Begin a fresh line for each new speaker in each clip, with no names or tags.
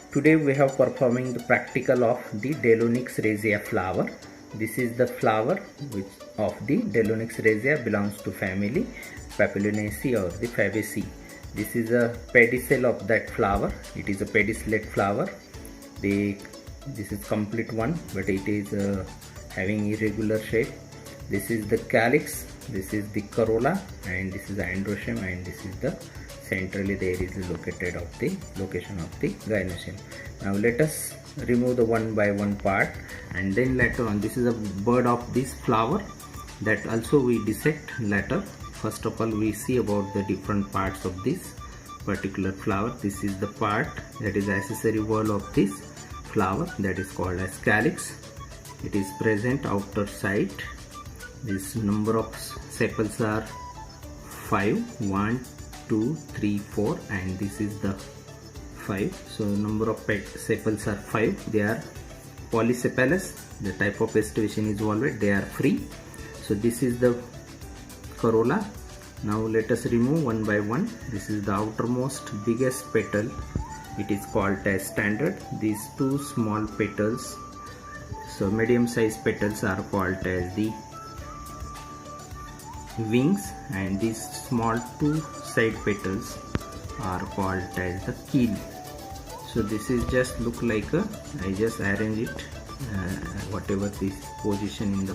Today we have performing the practical of the Delonyx rosea flower. This is the flower which of the Delonyx rosea belongs to family Papilionaceae or the Fabaceae. This is a pedicel of that flower. It is a pedicellate flower. This is complete one, but it is having irregular shape. This is the calyx, this is the corolla, and this is the androecium, and this is the centrally there is located of the location of the gynoecium. Now let us remove the one by one part, and then later on, this is a bud of this flower that also we dissect later. First of all, we see about the different parts of this particular flower. This is the part that is accessory wall of this flower, that is called as calyx. It is present outer side. This number of sepals are 5, 1, 2, 3, 4, and this is the 5. So number of sepals are 5. They are polysepalous. The type of estivation is valvate. They are free. So this is the corolla. Now let us remove one by one. This is the outermost biggest petal. It is called as standard. These two small petals, so medium sized petals, are called as the wings, and these small two side petals are called as the keel. So this is just look like a, I just arrange it whatever this position in the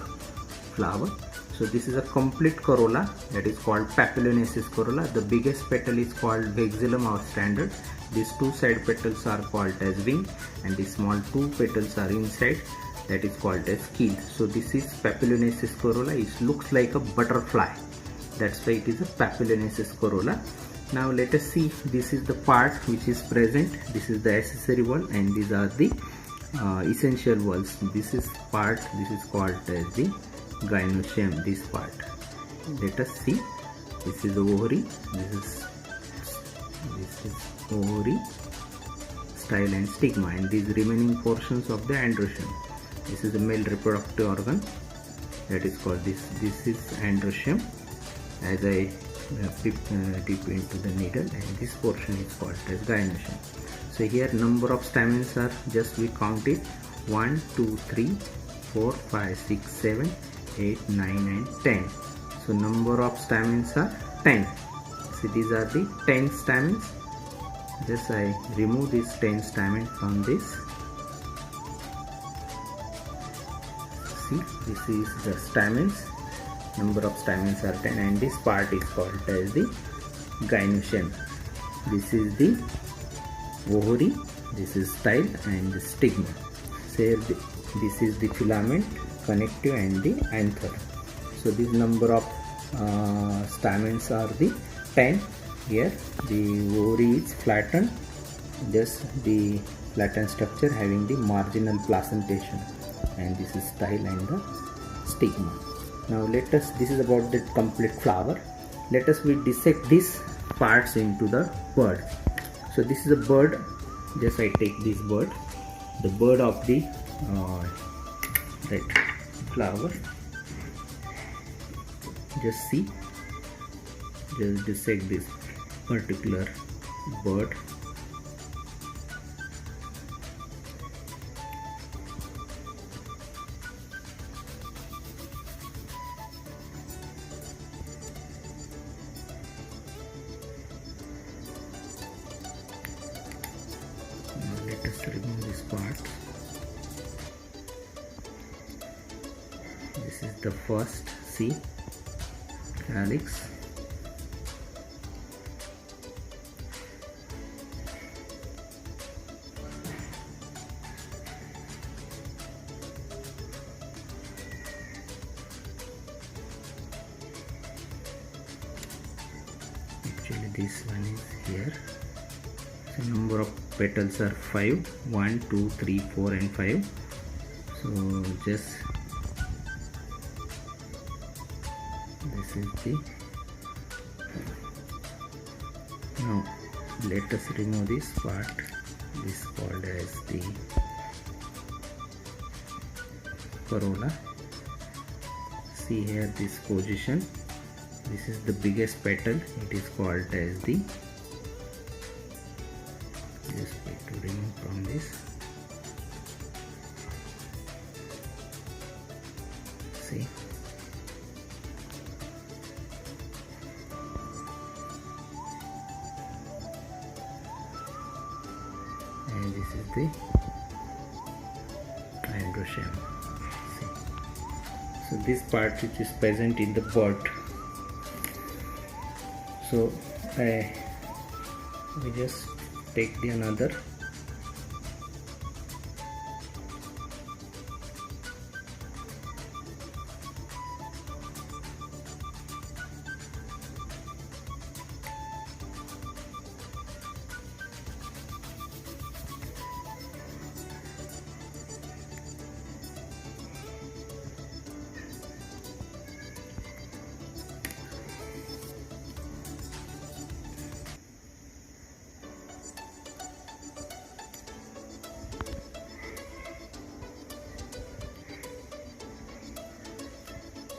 flower. So this is a complete corolla, that is called Papilionaceous corolla. The biggest petal is called vexillum or standard. These two side petals are called as wing, and the small two petals are inside, that is called as keel. So this is Papilionaceous corolla. It looks like a butterfly, that's why it is a Papilionaceous corolla. Now let us see, this is the part which is present. This is the accessory wall, and these are the essential walls. This is part, this is called as the gynoecium, this part. Let us see, this is the ovary, this is ovary, style and stigma, and these remaining portions of the androecium. This is the male reproductive organ, that is called this is androecium, as I dip into the needle, and this portion is called as gynoecium. So here number of stamens are, just we count it, 1, 2, 3, 4, 5, 6, 7, 8, 9 and 10. So number of stamens are 10. See, these are the 10 stamens. Just I remove this 10 stamen from this. See, this is the stamens. Number of stamens are 10, and this part is called as the gynoecium. This is the ovary, this is style and the stigma. So this is the filament, connective and the anther. So this number of stamens are the 10. Here the ovary is flattened, just the flattened structure having the marginal placentation, and this is style and the stigma. Now let us, this is about the complete flower. Let us we dissect these parts into the bud. So this is a bud. Just I take this bud, the bud of the that flower. Just see, just dissect this particular bud. Now let us remove this part. This is the first, see, calyx. Actually this one is here. So number of petals are 5, 1, 2, 3, 4 and 5. So just this is the, now let us remove this part. This called as the corolla. See here this position, this is the biggest petal, it is called as the, just to remove from and this is the androecium. See. So this part which is present in the bud. So we just take the another.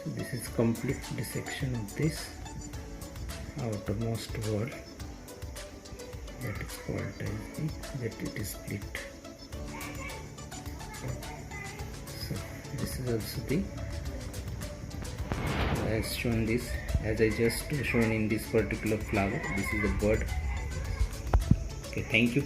So this is complete dissection of this outermost wall, that is called as that it is split. So this is also the, as shown this, as I just shown in this particular flower, this is the bud. Okay, thank you.